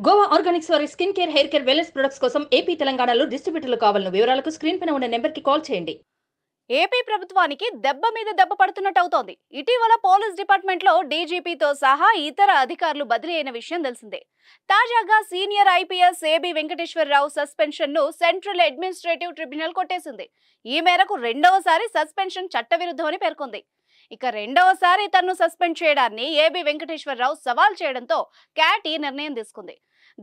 Goa Organics వారి skin care, hair care, wellness products కోసం AP, తెలంగాణలో డిస్ట్రిబ్యూటర్లు కావాలను వివరాలకు స్క్రీన్ పైన ఉన్న నెంబర్కి కాల్ చేయండి. ఏపీ ప్రభుత్వానికి దెబ్బ మీద దెబ్బ పడుతున్నట్టు అవుతోంది. ఇటీవల పోలీస్ డిపార్ట్మెంట్ లో డీజీపీతో సహా ఇతర అధికారులు బదిలీ అయిన విషయం తెలిసిందే. తాజాగా senior IPS AB Venkateswara Rao suspension ను సెంట్రల్ అడ్మినిస్ట్రేటివ్ ట్రిబ్యునల్ కొట్టేసింది. ఈ మేరకు రెండవసారి సస్పెన్షన్ చట్టవిరుద్ధమని పేర్కొంది. ఇక రెండవసారి తనను సస్పెండ్ చేయడాన్ని ఏబీ వెంకటేశ్వరరావు సవాల్ చేయడంతో క్యాట్ ఈ నిర్ణయం తీసుకుంది.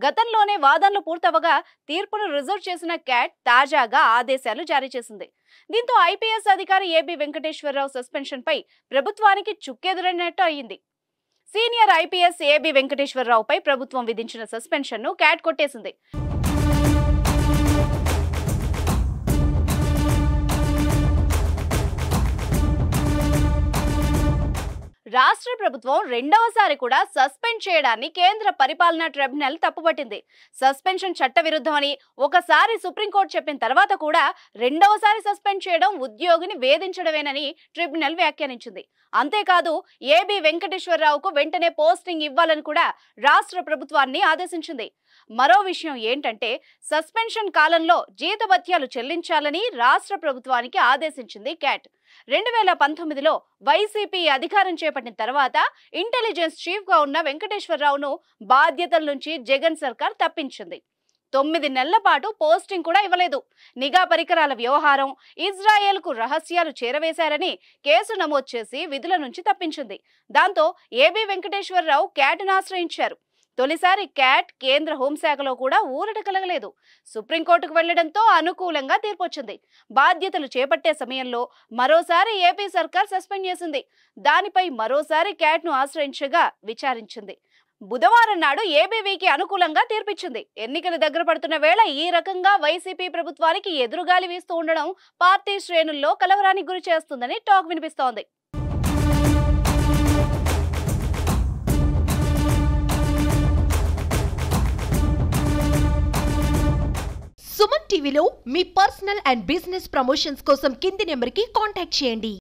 గతంలోనే వాదనలు పూర్తవగా తీర్పును రిజర్వ్ చేసిన క్యాట్ తాజాగా ఆదేశాలు జారీ చేసింది. దీంతో ఐపీఎస్ అధికారి ఏబీ వెంకటేశ్వరరావు సస్పెన్షన్ పై ప్రభుత్వానికి చుక్కెదురైనట్టు అయింది. సీనియర్ ఐపీఎస్ ఏబీ వెంకటేశ్వరరావుపై ప్రభుత్వం విధించిన సస్పెన్షన్ ను క్యాట్ కొట్టేసింది. రాష్ట్ర ప్రభుత్వం రెండవసారి కూడా సస్పెండ్ చేయడాన్ని కేంద్ర పరిపాలనా ట్రిబ్యునల్ తప్పుపట్టింది. సస్పెన్షన్ చట్టవిరుద్ధమని ఒకసారి సుప్రీంకోర్టు చెప్పిన తర్వాత కూడా రెండవసారి సస్పెండ్ చేయడం ఉద్యోగిని వేధించడమేనని ట్రిబ్యునల్ వ్యాఖ్యానించింది. అంతేకాదు ఏబీ వెంకటేశ్వరరావుకు వెంటనే పోస్టింగ్ ఇవ్వాలని కూడా రాష్ట్ర ప్రభుత్వాన్ని ఆదేశించింది. మరో విషయం ఏంటంటే సస్పెన్షన్ కాలంలో జీతభత్యాలు చెల్లించాలని రాష్ట్ర ప్రభుత్వానికి ఆదేశించింది క్యాట్. 2019లో వైసీపీ అధికారం చేపట్టిన తర్వాత ఇంటెలిజెన్స్ చీఫ్ గా ఉన్న వెంకటేశ్వరరావును బాధ్యతల నుంచి జగన్ సర్కార్ తప్పించింది. 9 నెలల పాటు పోస్టింగ్ కూడా ఇవ్వలేదు. నిఘా పరికరాల వ్యవహారం, ఇజ్రాయెల్ కు రహస్యాలు చేరవేశారని కేసు నమోదు చేసి విధుల నుంచి తప్పించింది. దాంతో ఏబీ వెంకటేశ్వరరావు క్యాట్ను ఆశ్రయించారు. తొలిసారి క్యాట్ కేంద్ర హోంశాఖలో కూడా ఊరట కలగలేదు. సుప్రీంకోర్టుకు వెళ్లడంతో అనుకూలంగా తీర్పొచ్చింది. బాధ్యతలు చేపట్టే సమయంలో మరోసారి ఏపీ సర్కార్ సస్పెండ్ చేసింది. దానిపై మరోసారి క్యాట్ను ఆశ్రయించగా విచారించింది. బుధవారం నాడు ఏబీవీకి అనుకూలంగా తీర్పిచ్చింది. ఎన్నికలు దగ్గర పడుతున్న వేళ ఈ రకంగా వైసీపీ ప్రభుత్వానికి ఎదురుగాలి వీస్తూ ఉండడం పార్టీ శ్రేణుల్లో కలవరానికి గురి చేస్తుందని టాక్ వినిపిస్తోంది. సుమన్ టీవీలో మీ పర్సనల్ అండ్ బిజినెస్ ప్రమోషన్స్ కోసం కింది నెంబర్కి కాంటాక్ట్ చేయండి.